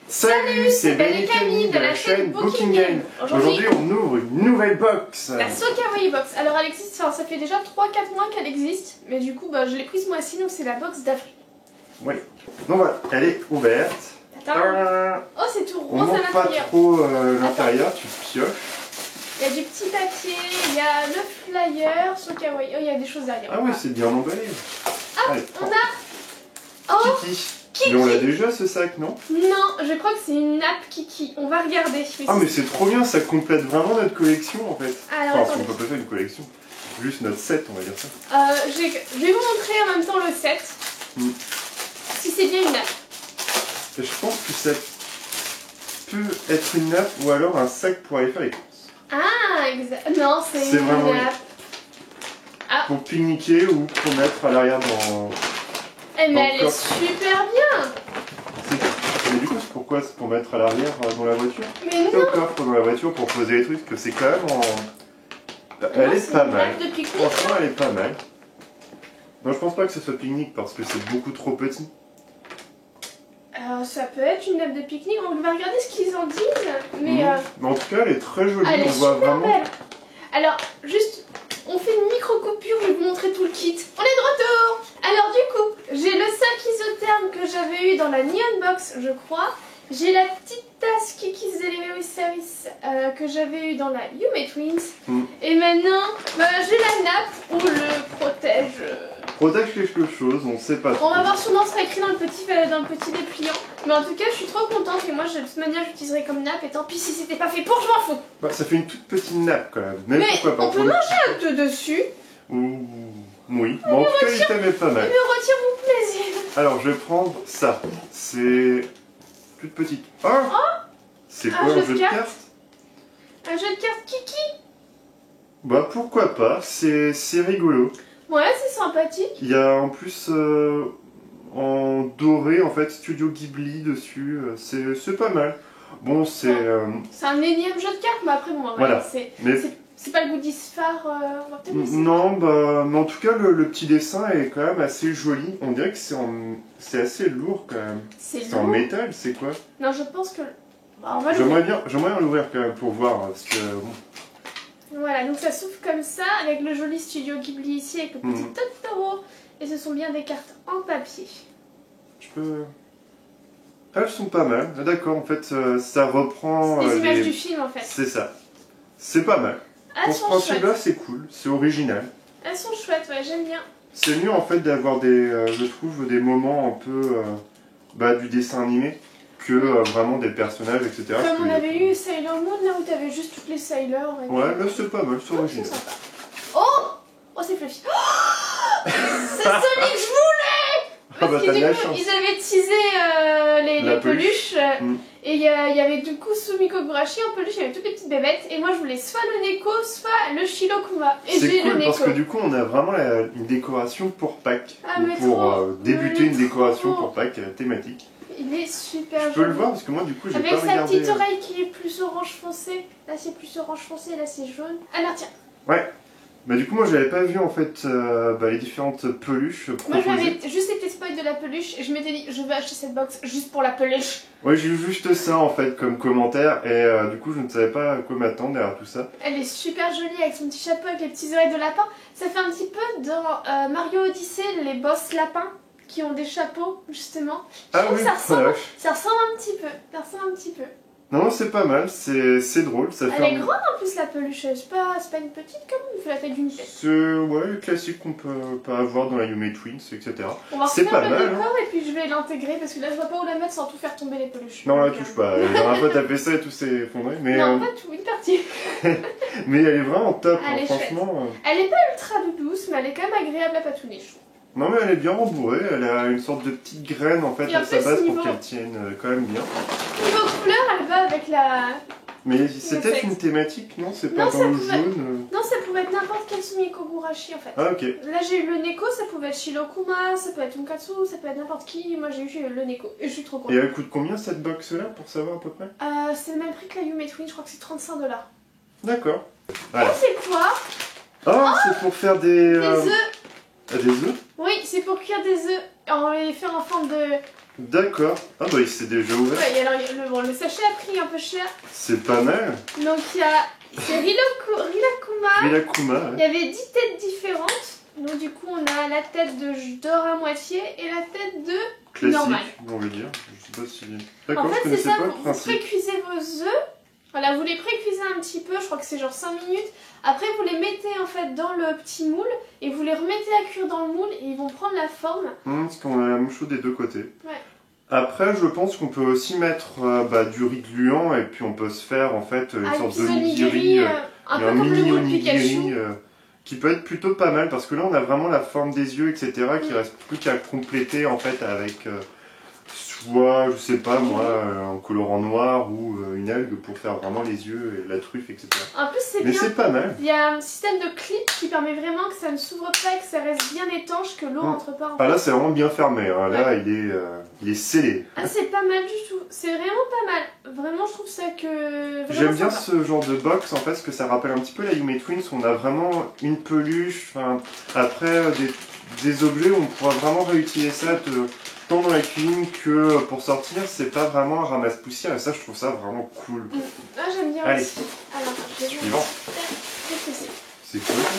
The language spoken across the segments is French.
Salut, c'est Ben et Camille de la chaîne Booking Game. Aujourd'hui, on ouvre une nouvelle box. La So Kawaii Box. Alors, elle existe, ça fait déjà 3-4 mois qu'elle existe. Mais du coup, je l'ai prise moi aussi, donc c'est la box d'avril. Oui. Donc voilà, elle est ouverte. Oh, c'est tout On rose à montre pas l'intérieur. trop l'intérieur, tu pioches. Il y a du petit papier, il y a le flyer, So Kawaii. Oh, il y a des choses derrière. Ah ouais, c'est bien emballé. Ah, allez, on a... Oh, Kiki. Mais on l'a déjà ce sac, non? Non, je crois que c'est une nappe Kiki. On va regarder. Ah mais c'est trop bien, ça complète vraiment notre collection en fait. Alors, enfin, on peut pas faire une collection. Juste notre set, on va dire ça. Je vais vous montrer en même temps le set. Si c'est bien une nappe. Et je pense que ça peut être une nappe ou alors un sac pour aller faire les courses. Ah, exact. Non, c'est une vraiment nappe. Ah. Pour pique-niquer ou pour mettre à l'arrière dans... Eh mais elle est super bien. Mais du coup, c'est pourquoi? C'est pour mettre à l'arrière dans la voiture? Mais non. Au coffre dans la voiture pour poser les trucs, que c'est quand même en... Elle est pas mal. Franchement, elle est pas mal. Non, je pense pas que ce soit pique-nique parce que c'est beaucoup trop petit. Ça peut être une nappe de pique-nique, on va regarder ce qu'ils en disent. Mais en tout cas, elle est très jolie, elle est on voit super vraiment... belle. Alors, juste, on fait une micro-coupure, je vais vous montrer tout le kit. On est de retour. Alors du coup, j'ai le sac isotherme que j'avais eu dans la Neon Box, je crois. J'ai la petite tasse Kiki's Delivery Service que j'avais eu dans la Yume Twins. Et maintenant, j'ai la nappe ou le protège. Protège quelque chose, on sait pas trop. On va voir, sûrement ça sera écrit dans le petit dépliant. Mais en tout cas, je suis trop contente et moi, de toute manière, j'utiliserai comme nappe. Et tant pis si c'était pas fait pour, je m'en fous. Bah, ça fait une toute petite nappe quand même. Mais pourquoi pas, on peut manger un peu dessus. Oui, mais en tout cas, il t'aimait pas mal. Il me retire mon plaisir. Alors, je vais prendre ça. C'est toute petite. C'est quoi, un jeu de cartes? Un jeu de cartes Kiki? Bah, pourquoi pas, c'est rigolo. Ouais, c'est sympathique. Il y a en plus en doré, en fait, Studio Ghibli dessus. C'est pas mal. Bon, c'est... C'est un énième jeu de cartes, mais après, bon, voilà. C'est pas le goodies phare, on va peut-être laisser. Non, mais en tout cas, le petit dessin est quand même assez joli. On dirait que c'est assez lourd quand même. C'est en métal, c'est quoi? Non, je pense que... Bah, on va l'ouvrir. J'aimerais bien l'ouvrir quand même pour voir, parce que... Voilà, donc ça s'ouvre comme ça, avec le joli Studio Ghibli ici, avec le petit Totoro. Et ce sont bien des cartes en papier. Je peux... Ah, elles sont pas mal. Ah, d'accord, en fait, ça reprend... Les images du film, en fait. C'est ça. C'est pas mal. Elles Pour ce principe-là, c'est cool. C'est original. Elles sont chouettes, ouais, j'aime bien. C'est mieux, en fait, d'avoir des... je trouve, des moments un peu... du dessin animé que vraiment des personnages, etc. Comme on avait eu Sailor Moon, là où t'avais juste toutes les sailors. Ouais, là c'est pas mal, c'est original. Oh, c'est Fluffy. Oh, c'est celui que je voulais. Parce que du coup, ils avaient teasé les peluches. Et il y avait du coup Sumiko Gurashi en peluche, il y avait toutes les petites bébêtes. Et moi je voulais soit le Neko, soit le Shirokuma. Et j'ai le Neko. Parce que du coup on a vraiment une décoration pour Pâques. Pour débuter une décoration pour Pâques thématique. Il est super joli. Je peux le voir parce que moi du coup j'ai pas regardé. Avec sa petite oreille qui est plus orange foncé. Là c'est plus orange foncé, là c'est jaune. Alors tiens. Ouais. Bah du coup moi j'avais pas vu en fait les différentes peluches proposées. Moi j'avais juste été spoil de la peluche et je m'étais dit je vais acheter cette box juste pour la peluche. Ouais, j'ai eu juste ça en fait comme commentaire et du coup je ne savais pas à quoi m'attendre derrière tout ça. Elle est super jolie avec son petit chapeau avec les petites oreilles de lapin. Ça fait un petit peu dans Mario Odyssey, les boss lapins qui ont des chapeaux justement. Ah oui, ça ressemble un petit peu. Non, c'est pas mal, c'est drôle. Elle est grande en plus la peluche, c'est pas une petite comme il fait la taille d'une tête. C'est le classique qu'on peut pas avoir dans la Yume Twins, etc. On va refaire le décor et puis je vais l'intégrer parce que là je vois pas où la mettre sans tout faire tomber les peluches. Non, la touche pas, la dernière fois t'as fait ça et tout s'est effondré. Mais, non, pas tout, une partie. Mais elle est vraiment top, elle est franchement. Elle est pas ultra douce, mais elle est quand même agréable à patouner. Non mais elle est bien rembourrée, elle a une sorte de petite graine en fait à sa base pour qu'elle tienne quand même bien. Niveau couleur, elle va avec la... Mais c'est peut-être une thématique, non? C'est pas dans le jaune? Non, ça pouvait être n'importe quel Sumiko Gurashi en fait. Ah ok. Là j'ai eu le Neko, ça pouvait être Shirokuma, ça peut être Tonkatsu, ça peut être n'importe qui. Moi j'ai eu le Neko et je suis trop contente. Et elle coûte combien cette box là pour savoir à peu près? C'est le même prix que la Yume Twin, je crois que c'est 35 $. D'accord. Voilà. C'est quoi? Oh, c'est pour faire des œufs. Des œufs? Oui, c'est pour cuire des œufs. On va les faire en forme D'accord. Ah bah il s'est déjà ouvert. Ouais, et alors le sachet a pris un peu cher. C'est pas mal. Donc il y a... C'est Rilakuma. Rilakuma, Il y avait 10 têtes différentes. Donc du coup on a la tête de d'or à moitié et la tête de classique, normal. on va dire. Je sais pas si... D'accord, En je fait c'est connaissais ça, pas le vous principe. précuisez vos œufs. Voilà, vous les précuisez un petit peu, je crois que c'est genre 5 minutes. Après vous les mettez en fait dans le petit moule et vous les remettez à cuire dans le moule et ils vont prendre la forme. Parce qu'on a la même chose des deux côtés. Ouais. Après, je pense qu'on peut aussi mettre du riz gluant et puis on peut se faire en fait une sorte de nigiri, un peu comme le moule Pikachu. Qui peut être plutôt pas mal parce que là on a vraiment la forme des yeux, etc. qui reste plus qu'à compléter en fait avec soit, je sais pas moi, un colorant noir ou une algue pour faire vraiment les yeux et la truffe, etc. En plus c'est Mais bien. c'est pas mal. Il y a un système de clip qui permet vraiment que ça ne s'ouvre pas et que ça reste bien étanche, que l'eau rentre pas en fait. Ah là c'est vraiment bien fermé, hein. Là il est scellé. Ah c'est pas mal du tout, c'est vraiment pas mal. Vraiment je trouve ça que... J'aime bien ce genre de box en fait, parce que ça rappelle un petit peu la Yume Twins, on a vraiment une peluche, après des objets où on pourra vraiment réutiliser ça tant dans la cuisine que pour sortir, c'est pas vraiment un ramasse-poussière et ça je trouve ça vraiment cool. Ah j'aime bien Allez. aussi. Alors, je vais Suivant. Qu'est-ce que c'est? C'est quoi ça?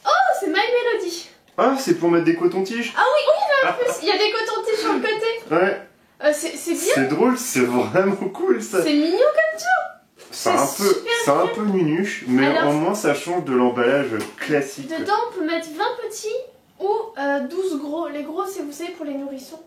Oh c'est My Melody. Ah c'est pour mettre des cotons-tiges? Ah oui, oui en plus, il y a des cotons-tiges sur le côté. Ouais. C'est bien. C'est drôle, c'est vraiment cool ça. C'est mignon comme tout. C'est un peu nunuche, mais alors, au moins ça change de l'emballage classique. Dedans on peut mettre 20 petits ou 12 gros. Les gros c'est vous savez pour les nourrissons.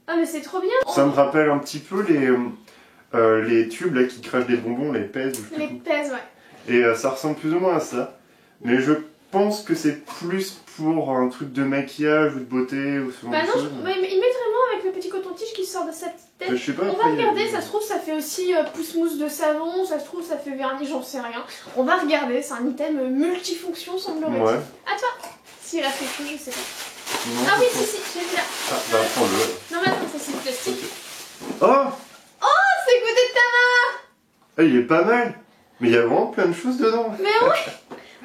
Ah mais c'est trop bien. Ça me rappelle un petit peu les tubes là qui crachent des bonbons, les pèses. Les pèses, ouais. Et ça ressemble plus ou moins à ça. Mais je pense que c'est plus pour un truc de maquillage ou de beauté ou ce genre Bah de non, choses. ils mettent vraiment avec le petit coton-tige qui sort de sa petite tête. Je sais pas, On après, va regarder, ça se trouve ça fait aussi pousse-mousse de savon, ça se trouve ça fait vernis, j'en sais rien. On va regarder, c'est un item multifonction semblerait-il. Ouais. À toi. S'il a fait tout, je sais pas. Non, Ah oui, je si, j'ai vu là. Ah, bah prends-le. Non mais attends, ça c'est du plastique. Oh, Oh, c'est goûté de Tama. ah, il est pas mal. Mais il y a vraiment plein de choses dedans. Mais ouais.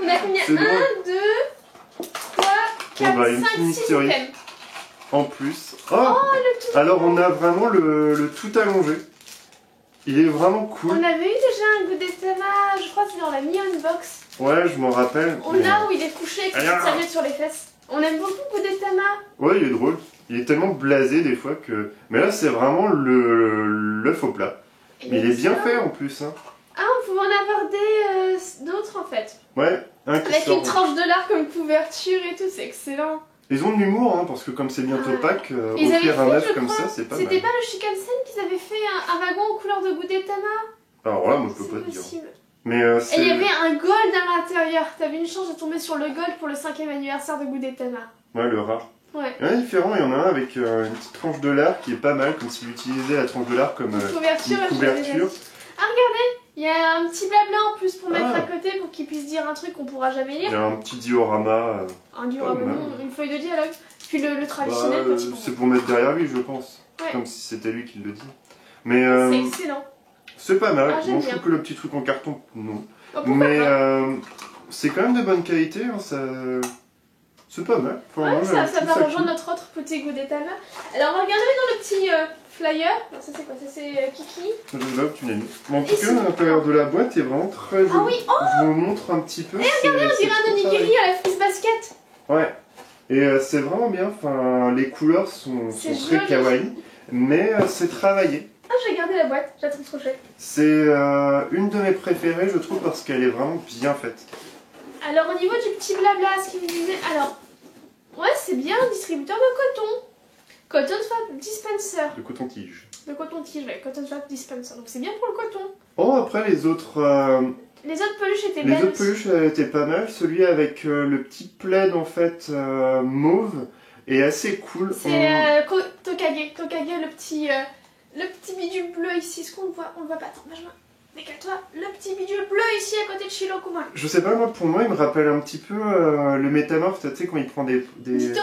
On a combien? C'est 1, drôle. 2, 3, 4, bah, une 5, petite 6 mystery. items. En plus. Oh, Le tout. alors on a vraiment le tout allongé. Il est vraiment cool. On avait eu déjà un goût d'Etama, je crois que c'est dans la Neon Box. Ouais, je m'en rappelle. On mais- a où il est couché avec une petite serviette sur les fesses. On aime beaucoup le goût d'Etama. Ouais, il est drôle. Il est tellement blasé des fois que... Mais là, c'est vraiment l'œuf au plat. Mais il est bien fait en plus. Hein. Ah, on pouvait en avoir d'autres en fait. Ouais, un qui Avec sort. une tranche de lard comme couverture et tout, c'est excellent. Ils ont de l'humour, hein, parce que comme c'est bientôt Ouais. Pâques, Ils avaient offrir un fait, œuf je comme crois, ça, c'est pas mal. C'était pas le Shikansen qu'ils avaient fait un wagon aux couleurs de goût d'Etama? Alors là, moi je peux C'est pas te dire. possible. Mais Et c'est... il y avait un gold à l'intérieur. T'avais une chance de tomber sur le gold pour le 5e anniversaire de goût d'Etama. Ouais, le rare. Ouais. Il y en a différents, il y en a un avec une petite tranche de lard qui est pas mal, comme s'il utilisait la tranche de lard comme Couverture, une je l'avais déjà couverture. dit. Ah, regardez, il y a un petit blabla en plus pour mettre Ah. à côté pour qu'il puisse dire un truc qu'on pourra jamais Il lire. y a un petit diorama. Un diorama, mal. non, une feuille de dialogue. Puis le Bah, traditionnel petit bonbon. c'est pour mettre derrière lui, je pense. Ouais. Comme si c'était lui qui le dit. Mais C'est excellent. c'est pas mal. Ah, j'aime Bon, je bien. trouve que le petit truc en carton, non. Oh, pourquoi Mais pas c'est quand même de bonne qualité. Hein, ça... C'est pas mal. Enfin, Ouais, moi, ça je trouve va cool. rejoindre notre autre petit goût d'Etama. Alors, on va regarder dans le petit flyer. Alors, ça, c'est quoi? Ça, c'est Kiki. Je sais pas où tu l'as mis. Mais en Et tout cas, sinon- l'intérieur de la boîte est vraiment très joli. Ah oui, oh, Je vous montre un petit peu. on dirait un onigiri à la frise basket. Ouais. Et c'est vraiment bien. Enfin, les couleurs sont C'est très joli. kawaii. Mais c'est travaillé. Ah, je vais garder la boîte. Je la trouve trop chouette. C'est une de mes préférées, je trouve, parce qu'elle est vraiment bien faite. Alors, au niveau du petit blabla, ce qu'il me disait. Alors, ouais, c'est bien un distributeur de coton. Cotton Swap Dispenser. De coton-tige. De coton-tige, ouais, Cotton Swap Dispenser. Donc, c'est bien pour le coton. Oh, après, les autres Les autres peluches étaient belles. aussi. peluches étaient pas mal. Celui avec le petit plaid, en fait, mauve, est assez cool. C'est Tokage. Tokage, le petit bidule bleu ici. Est-ce qu'on le voit? On le voit pas. Attends, Benjamin. Décale-toi. Le petit bidule bleu ici à côté de Shirokuma. Je sais pas, moi, pour moi, il me rappelle un petit peu le métamorphe, tu sais, quand il prend des... Ditto.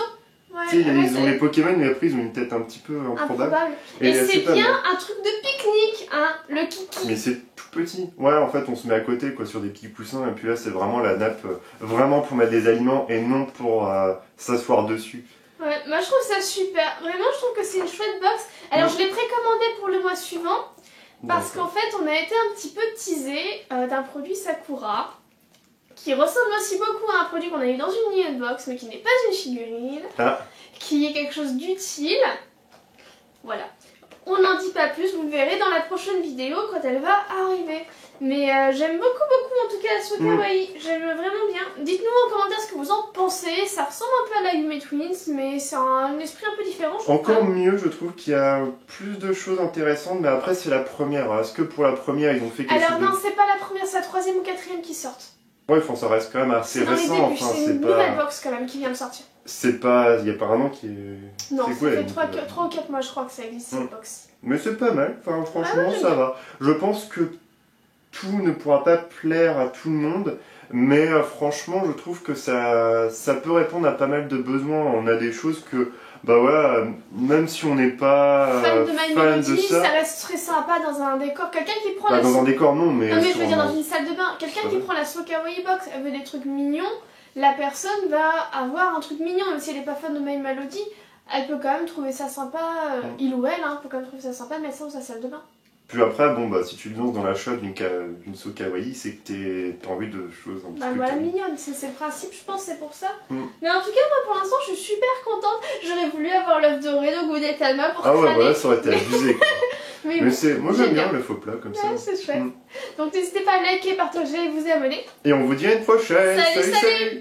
Ouais, Tu sais, ouais, ils ont les Pokémon, mais après, ils ont une tête un petit peu improbable. improbable. Et c'est c'est pas bien mal. un truc de pique-nique, hein, le kiki. Mais c'est tout petit. Ouais, en fait, on se met à côté, quoi, sur des petits coussins, et puis là, c'est vraiment la nappe, vraiment pour mettre des aliments, et non pour s'asseoir dessus. Ouais, moi je trouve ça super. Vraiment, je trouve que c'est une chouette box. Alors, je l'ai précommandé pour le mois suivant. Parce qu'en fait, on a été un petit peu teasé d'un produit Sakura. Qui ressemble aussi beaucoup à un produit qu'on a eu dans une Neon Box, mais qui n'est pas une figurine. Qui est quelque chose d'utile. Voilà. On n'en dit pas plus, vous le verrez dans la prochaine vidéo quand elle va arriver. Mais j'aime beaucoup en tout cas la So Kawaii, j'aime vraiment bien. Dites-nous en commentaire ce que vous en pensez, ça ressemble un peu à la Yume Twins, mais c'est un esprit un peu différent. Encore mieux, je trouve qu'il y a plus de choses intéressantes, mais après c'est la première. Est-ce que pour la première ils ont fait quelque chose? Alors non, c'est pas la première, c'est la troisième ou quatrième qui sortent. Ouais, enfin, ça reste quand même assez récent. Enfin, c'est une nouvelle box quand même qui vient de sortir. C'est pas... Il y a pas un an qui est... Non, ça fait 3 ou 4 mois je crois que ça existe cette box. Mais c'est pas mal, enfin franchement ça va. Je pense que tout ne pourra pas plaire à tout le monde, mais franchement je trouve que ça peut répondre à pas mal de besoins. On a des choses que, bah voilà, même si on n'est pas fan de My Melody, ça reste très sympa dans un décor. Quelqu'un qui prend dans un décor non, mais... Non mais je veux dire dans une salle de bain. Quelqu'un qui prend la So Kawaii box, elle veut des trucs mignons, la personne va avoir un truc mignon, même si elle n'est pas fan de My Melody. Elle peut quand même trouver ça sympa, il ou elle peut quand même trouver ça sympa de mettre ça dans sa salle de bain. Puis après, bon bah si tu te lances dans l'achat d'une So Kawaii, c'est que t'as envie de choses un petit peu... Voilà, mignonne, c'est le principe, je pense, c'est pour ça. Mais en tout cas, moi pour l'instant, je suis super contente. J'aurais voulu avoir l'œuf doré de Gudetama pour ouais, voilà, ça aurait été abusé quoi. Mais moi j'aime bien le faux plat comme ça. C'est chouette. Donc n'hésitez pas à liker, partager et vous abonner. Et on vous dit à une prochaine. Salut